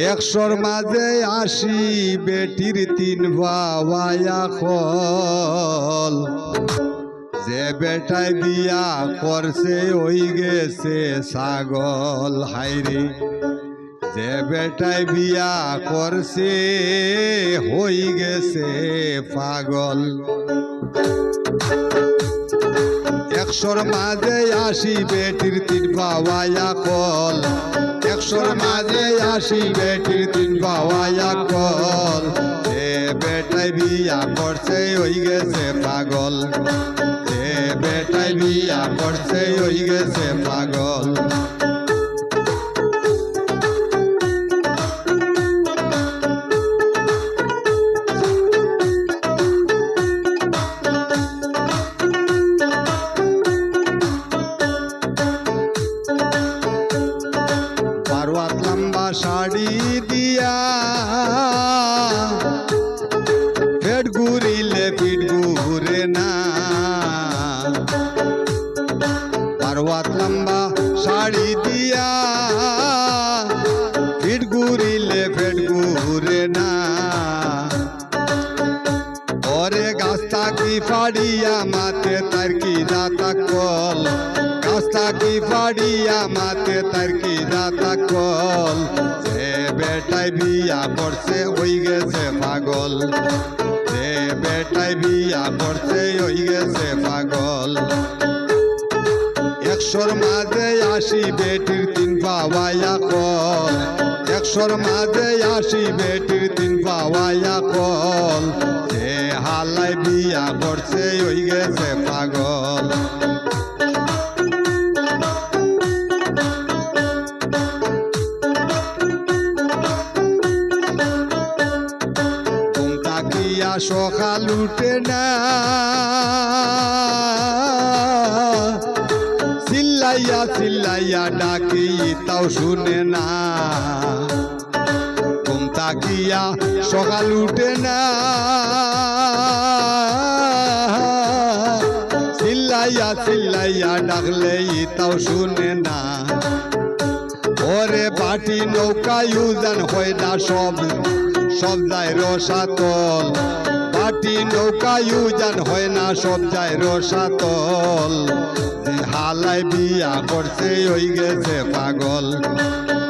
একশোর মাঝে ৮০ বেটির ৩ বাবায়া খল যে বেটায় বিয়া করছে ওই গেছে ছাগল হাইরে যে বেটায় বিয়া করছে হই গেছে পাগল একশোর মাঝে ৮০ বেটির ৩ বাবায়া কল একশোর মাঝে ৮০ বেটির ৩ বাবায়া কল যে বেটায় বিয়া করছে ওই গেছে পাগল যে বেটায় বিয়া করছে ওই গেছে পাগল শাড়ি দিয়া পেট ঘুরিলে পিঠ ঘুরে না পার্বত লম্বা শাড়ি দিয়া পিঠ ঘুরিলে পেট ঘুরে না ওরে গাছটা কি ফাড়িয়া মাতে তার কি দাতা কল গাছটা কি ফাড়িয়া মাতে তার কি দাতা কল যে বেটায় বিয়া করছে ওই গেছে পাগল যে বেটায় বিয়া করছে ওই গেছে পাগল একশোর মাঝে ৮০ বেটির ৩ বাবায়া কল একশোর মাঝে ৮০ বেটির ৩ বাবায়া কল যে হালায় বিয়া করছে ওই গেছে পাগল সকাল উঠে না চিল্লাইয়া চিল্লাইয়া ডাকি তাও শুনে না ঘুম তাকিয়া সকাল উঠে না চিল্লাইয়া চিল্লাইয়া ডাকলে তাও শুনে না ওরে পাটি নৌকায় উজান হয় না সব যায় রসাতল পাটি নৌকায় উজান হয় না সব যায় রসাতল যে হালায় বিয়া করছে ওই গেছে পাগল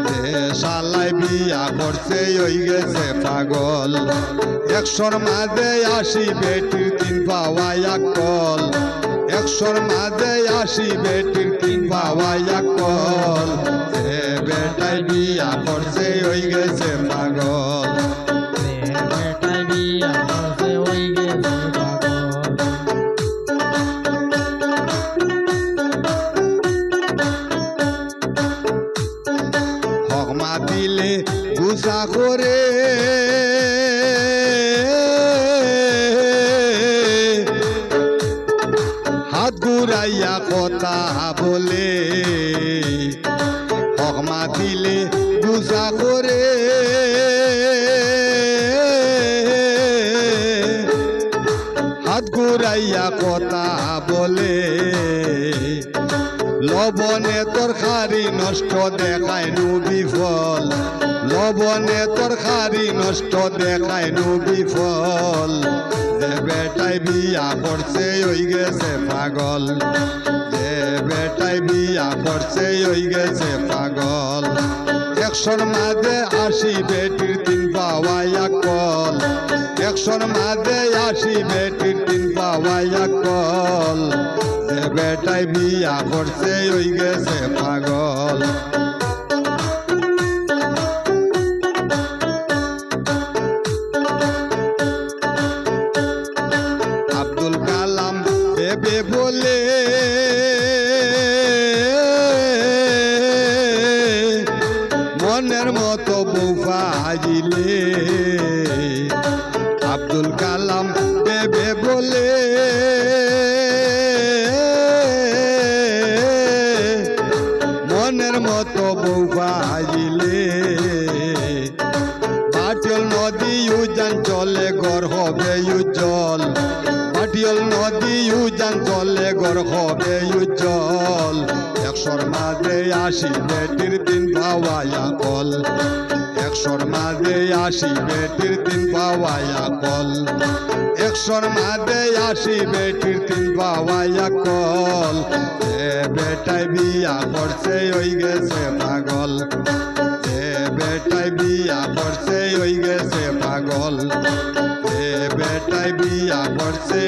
যে শালায় বিয়া করছে ওই গেছে পাগল একশোর মাঝে ৮০ বেটির ৩ বাবায়া কল একশোর মাঝে ৮০ বেটির ৩ বাবায়া কল যে বেটায় বিয়া করছে ওই গেছে পাগল হকমা দিলে গুসা করে হাত ঘুরাইয়া কথা বলে হকমা দিলে গুসা করে হাত ঘুরাইয়া কথা বলে লবণে তরকারি নষ্ট দেখায় বিফল লবণে তরকারি নষ্ট দেখায় বিফল যে বেটায় বিয়া করছে ওই গেছে পাগল যে বেটায় বিয়া করছে ওই গেছে পাগল একশোর মাঝে ৮০ বেটির ৩ বাবায়া কল একশোর মাঝে ৮০ বেটির ৩ বাবায়া কল যে বেটায় বিয়া করছে ওই গেছে পাগল আব্দুল কালাম দেবে বলে মনের মতো বউ পাইলে আব্দুল কালাম দেবে বলে মনের মতো বউ পাইলে পাটিয়ল নদী উজান চলে ঘর হবে উজ্জ্বল পাটিয়ল নদী উজান চলে ঘর হবে উজ্জ্বল একশোর মাঝে ৮০ বেটির ৩ বাবায়া কল একশোর মাঝে আসি বেটির তিন পাওয়াইয়া কল একশোর মাঝে আসি বেটির তিন পাওয়াইয়া কল এ বেটাই বিয়া করছে ওই গেছে পাগল এ বেটাই বিয়া করছে ওই গেছে পাগল এ বেটাই বিয়া করছে